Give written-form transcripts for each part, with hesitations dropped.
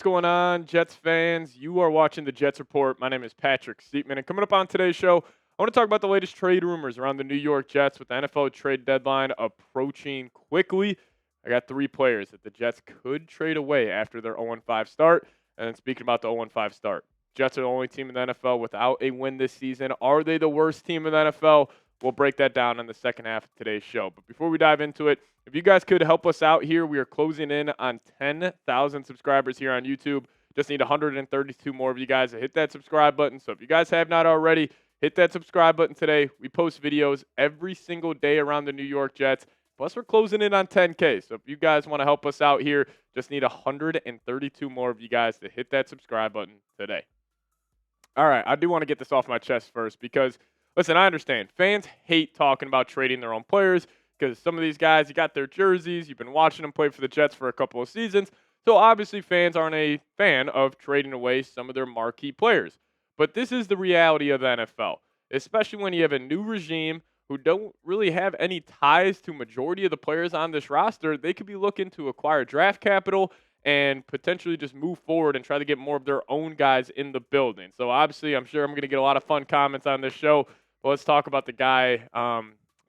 What's going on, Jets fans? You are watching the Jets Report. My name is Patrick Siepman, and coming up on today's show, I want to talk about the latest trade rumors around the New York Jets with the NFL trade deadline approaching quickly. I got three players that the Jets could trade away after their 0-5 start. And then speaking about the 0-5 start, Jets are the only team in the NFL without a win this season. Are they the worst team in the NFL? We'll break that down in the second half of today's show. But before we dive into it, if you guys could help us out here, we are closing in on 10,000 subscribers here on YouTube. Just need 132 more of you guys to hit that subscribe button. So if you guys have not already, hit that subscribe button today. We post videos every single day around the New York Jets. Plus, we're closing in on 10K. So if you guys want to help us out here, just need 132 more of you guys to hit that subscribe button today. All right, I do want to get this off my chest first because, listen, I understand. Fans hate talking about trading their own players because some of these guys, you got their jerseys. You've been watching them play for the Jets for a couple of seasons. So obviously fans aren't a fan of trading away some of their marquee players. But this is the reality of the NFL, especially when you have a new regime who don't really have any ties to majority of the players on this roster. They could be looking to acquire draft capital and potentially just move forward and try to get more of their own guys in the building. So obviously, I'm sure I'm going to get a lot of fun comments on this show. But let's talk about the guy,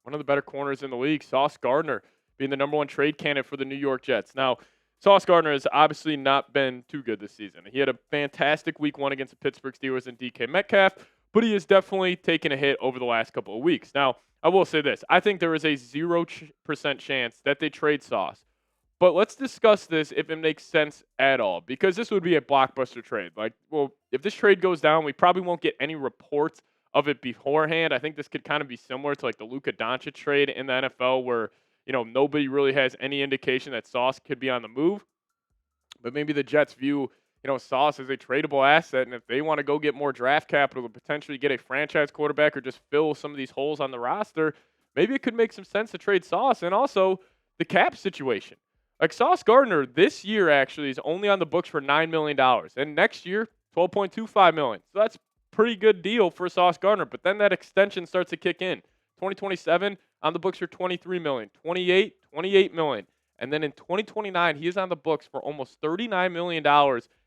one of the better corners in the league, Sauce Gardner, being the number one trade candidate for the New York Jets. Now, Sauce Gardner has obviously not been too good this season. He had a fantastic week one against the Pittsburgh Steelers and DK Metcalf, but he has definitely taken a hit over the last couple of weeks. Now, I will say this. I think there is a 0% chance that they trade Sauce. But let's discuss this if it makes sense at all, because this would be a blockbuster trade. If this trade goes down, we probably won't get any reports of it beforehand. I think this could kind of be similar to like the Luka Doncic trade in the NFL where, nobody really has any indication that Sauce could be on the move. But maybe the Jets view, Sauce as a tradable asset, and if they want to go get more draft capital to potentially get a franchise quarterback or just fill some of these holes on the roster, maybe it could make some sense to trade Sauce. And also the cap situation. Like Sauce Gardner this year actually is only on the books for $9 million. And next year, $12.25 million. So that's a pretty good deal for Sauce Gardner. But then that extension starts to kick in. 2027 on the books for $23 million. 28, $28 million. And then in 2029, he is on the books for almost $39 million.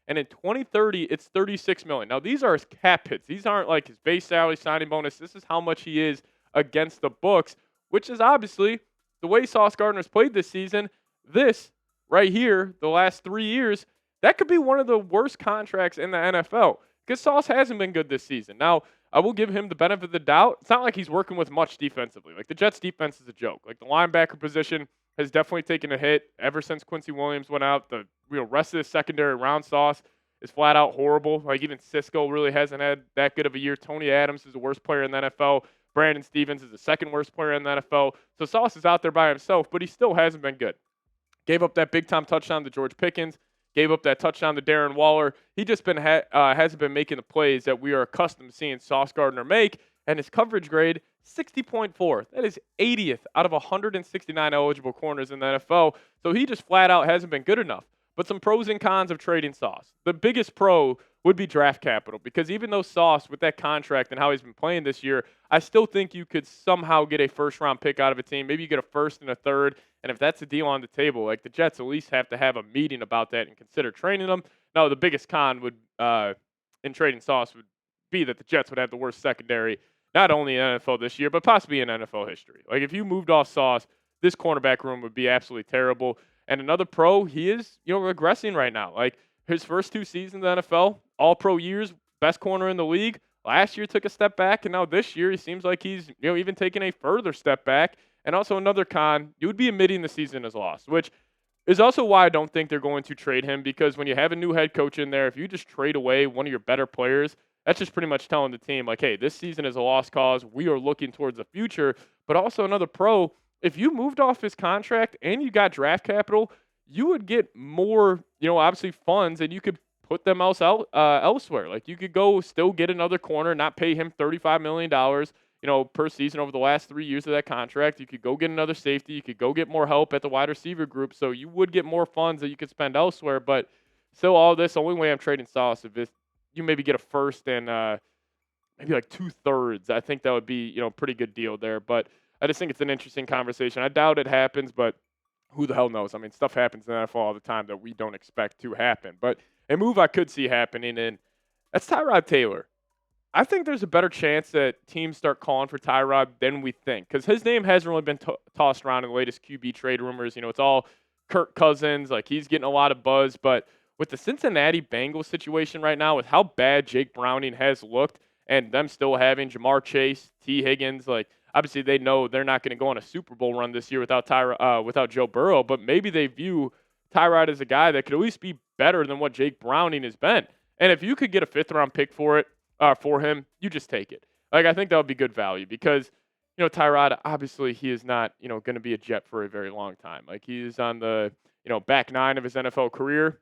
And in 2030, it's $36 million. Now, these are his cap hits. These aren't like his base salary, signing bonus. This is how much he is against the books, which is obviously the way Sauce Gardner's played this season. This right here, the last 3 years, that could be one of the worst contracts in the NFL because Sauce hasn't been good this season. Now, I will give him the benefit of the doubt. It's not like he's working with much defensively. Like the Jets' defense is a joke. Like the linebacker position has definitely taken a hit ever since Quincy Williams went out. The rest of the secondary around Sauce is flat out horrible. Like even Cisco really hasn't had that good of a year. Tony Adams is the worst player in the NFL. Brandon Stevens is the second worst player in the NFL. So Sauce is out there by himself, but he still hasn't been good. Gave up that big-time touchdown to George Pickens. Gave up that touchdown to Darren Waller. He just hasn't been making the plays that we are accustomed to seeing Sauce Gardner make. And his coverage grade, 60.4. That is 80th out of 169 eligible corners in the NFL. So he just flat out hasn't been good enough. But some pros and cons of trading Sauce. The biggest pro would be draft capital because even though Sauce, with that contract and how he's been playing this year, I still think you could somehow get a first-round pick out of a team. Maybe you get a first and a third, and if that's a deal on the table, like the Jets at least have to have a meeting about that and consider trading them. No, the biggest con would in trading Sauce would be that the Jets would have the worst secondary, not only in NFL this year, but possibly in NFL history. Like if you moved off Sauce, this cornerback room would be absolutely terrible. And another pro, he is, regressing right now. Like his first 2 seasons in the NFL, all pro years, best corner in the league. Last year took a step back, and now this year he seems like he's, even taking a further step back. And also another con, you would be admitting the season as lost, which is also why I don't think they're going to trade him because when you have a new head coach in there, if you just trade away one of your better players, that's just pretty much telling the team like, hey, this season is a lost cause. We are looking towards the future. But also another pro, if you moved off his contract and you got draft capital, you would get more, obviously funds, and you could put them elsewhere. Like you could go still get another corner, not pay him $35 million, per season over the last 3 years of that contract. You could go get another safety. You could go get more help at the wide receiver group. So you would get more funds that you could spend elsewhere. But still, all this, the only way I'm trading Sauce if you maybe get a first and maybe like 2/3. I think that would be, pretty good deal there. But I just think it's an interesting conversation. I doubt it happens, but who the hell knows? I mean, stuff happens in the NFL all the time that we don't expect to happen. But a move I could see happening, and that's Tyrod Taylor. I think there's a better chance that teams start calling for Tyrod than we think because his name hasn't really been tossed around in the latest QB trade rumors. It's all Kirk Cousins. Like, he's getting a lot of buzz. But with the Cincinnati Bengals situation right now, with how bad Jake Browning has looked and them still having Jamar Chase, T. Higgins, like, obviously they know they're not going to go on a Super Bowl run this year without Joe Burrow, but maybe they view Tyrod as a guy that could at least be better than what Jake Browning has been. And if you could get a fifth-round pick for him, you just take it. Like, I think that would be good value because, Tyrod, obviously he is not, going to be a Jet for a very long time. Like, he is on the, back nine of his NFL career.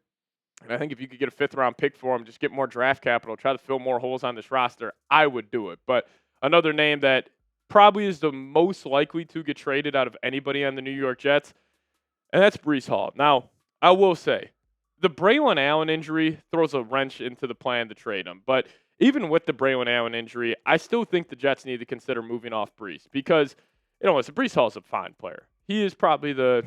And I think if you could get a fifth-round pick for him, just get more draft capital, try to fill more holes on this roster, I would do it. But another name that probably is the most likely to get traded out of anybody on the New York Jets, and that's Breece Hall. Now, I will say, the Braylon Allen injury throws a wrench into the plan to trade him. But even with the Braylon Allen injury, I still think the Jets need to consider moving off Breece because, listen, Breece Hall is a fine player. He is probably the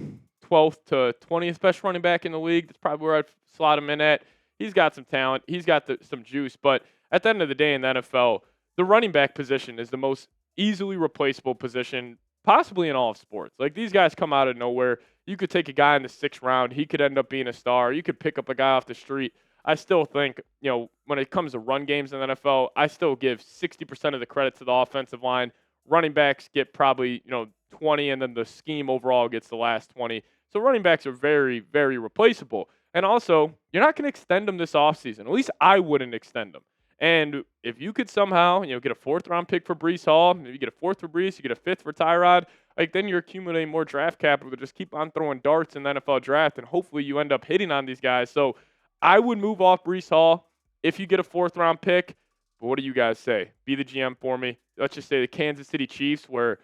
12th to 20th best running back in the league. That's probably where I'd slot him in at. He's got some talent. He's got some juice. But at the end of the day in the NFL, the running back position is the most easily replaceable position possibly in all of sports. Like, these guys come out of nowhere. You could take a guy in the 6th round. He could end up being a star. You could pick up a guy off the street. I still think, when it comes to run games in the NFL, I still give 60% of the credit to the offensive line. Running backs get probably, 20, and then the scheme overall gets the last 20. So running backs are very, very replaceable. And also, you're not going to extend them this offseason. At least I wouldn't extend them. And if you could somehow, get a 4th-round pick for Breece Hall, maybe you get a 4th for Breece, you get a 5th for Tyrod, like, then you're accumulating more draft capital to just keep on throwing darts in the NFL draft, and hopefully you end up hitting on these guys. So I would move off Breece Hall if you get a 4th-round pick. But what do you guys say? Be the GM for me. Let's just say the Kansas City Chiefs, where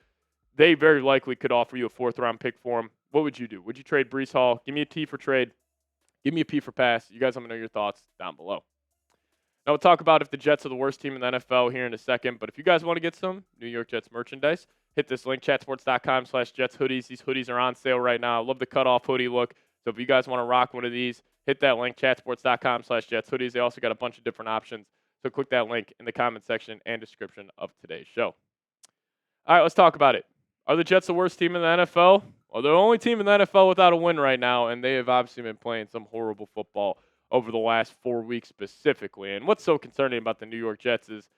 they very likely could offer you a 4th-round pick for him. What would you do? Would you trade Breece Hall? Give me a T for trade. Give me a P for pass. You guys let me know your thoughts down below. Now, we'll talk about if the Jets are the worst team in the NFL here in a second. But if you guys want to get some New York Jets merchandise, hit this link, chatsports.com/Jets hoodies. These hoodies are on sale right now. I love the cutoff hoodie look. So if you guys want to rock one of these, hit that link, chatsports.com/Jets hoodies. They also got a bunch of different options. So click that link in the comment section and description of today's show. All right, let's talk about it. Are the Jets the worst team in the NFL? Well, they're the only team in the NFL without a win right now, and they have obviously been playing some horrible football over the last 4 weeks specifically. And what's so concerning about the New York Jets is,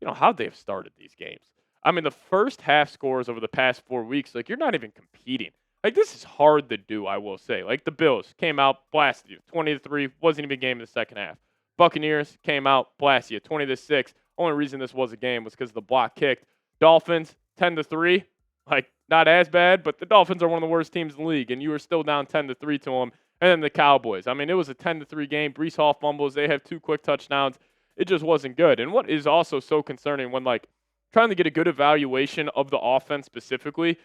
how they've started these games. I mean, the first half scores over the past 4 weeks, like, you're not even competing. Like, this is hard to do, I will say. Like, the Bills came out, blasted you, 20-3, wasn't even a game in the second half. Buccaneers came out, blasted you, 20-6. Only reason this was a game was because the block kicked. Dolphins, 10-3. Like, not as bad, but the Dolphins are one of the worst teams in the league, and you were still down 10-3 to them. And then the Cowboys. I mean, it was a 10-3 game. Breece Hall fumbles. They have 2 quick touchdowns. It just wasn't good. And what is also so concerning when, like, trying to get a good evaluation of the offense specifically,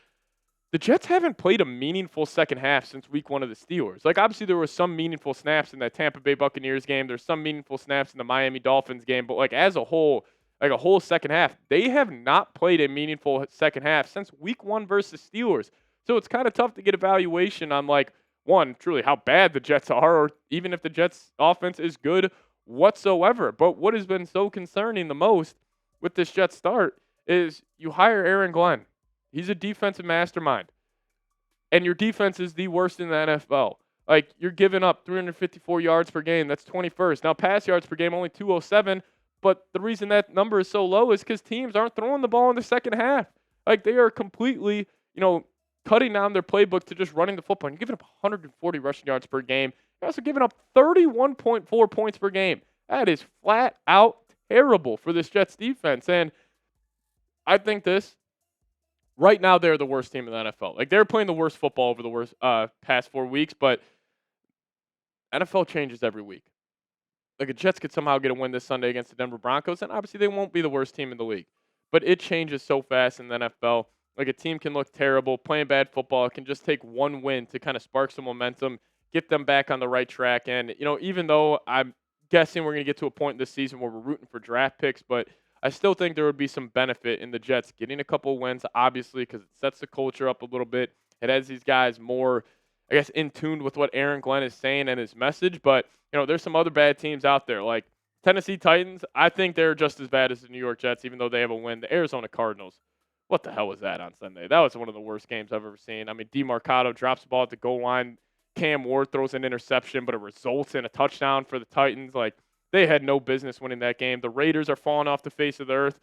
the Jets haven't played a meaningful second half since week 1 of the Steelers. Like, obviously there were some meaningful snaps in that Tampa Bay Buccaneers game. There's some meaningful snaps in the Miami Dolphins game. But, like, as a whole, like a whole second half, they have not played a meaningful second half since week 1 versus Steelers. So it's kind of tough to get evaluation on, like, one, truly how bad the Jets are, or even if the Jets offense is good whatsoever. But what has been so concerning the most with this Jets start is you hire Aaron Glenn. He's a defensive mastermind. And your defense is the worst in the NFL. Like, you're giving up 354 yards per game. That's 21st. Now, pass yards per game, only 207. But the reason that number is so low is because teams aren't throwing the ball in the second half. Like, they are completely, cutting down their playbook to just running the football. You're giving up 140 rushing yards per game. You're also giving up 31.4 points per game. That is flat out terrible for this Jets defense. And I think right now they're the worst team in the NFL. Like, they're playing the worst football over the past 4 weeks, but NFL changes every week. Like, the Jets could somehow get a win this Sunday against the Denver Broncos, and obviously they won't be the worst team in the league. But it changes so fast in the NFL. Like, a team can look terrible, playing bad football. It can just take one win to kind of spark some momentum, get them back on the right track. And, even though I'm guessing we're going to get to a point this season where we're rooting for draft picks, but I still think there would be some benefit in the Jets getting a couple wins, obviously, because it sets the culture up a little bit. It has these guys more, I guess, in tune with what Aaron Glenn is saying and his message. But, there's some other bad teams out there. Like Tennessee Titans, I think they're just as bad as the New York Jets, even though they have a win. The Arizona Cardinals, what the hell was that on Sunday? That was one of the worst games I've ever seen. I mean, DeMarcado drops the ball at the goal line. Cam Ward throws an interception, but it results in a touchdown for the Titans. Like, they had no business winning that game. The Raiders are falling off the face of the earth.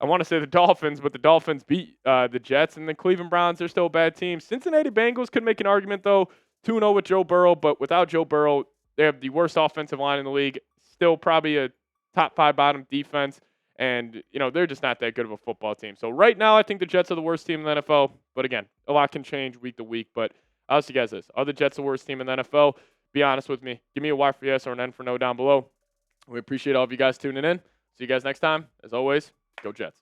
I want to say the Dolphins, but the Dolphins beat the Jets, and the Cleveland Browns, they're still a bad team. Cincinnati Bengals could make an argument, though, 2-0 with Joe Burrow, but without Joe Burrow, they have the worst offensive line in the league, still probably a top 5 bottom defense, and, they're just not that good of a football team. So right now, I think the Jets are the worst team in the NFL, but again, a lot can change week to week, but I'll ask you guys this. Are the Jets the worst team in the NFL? Be honest with me. Give me a Y for yes or an N for no down below. We appreciate all of you guys tuning in. See you guys next time. As always, go Jets.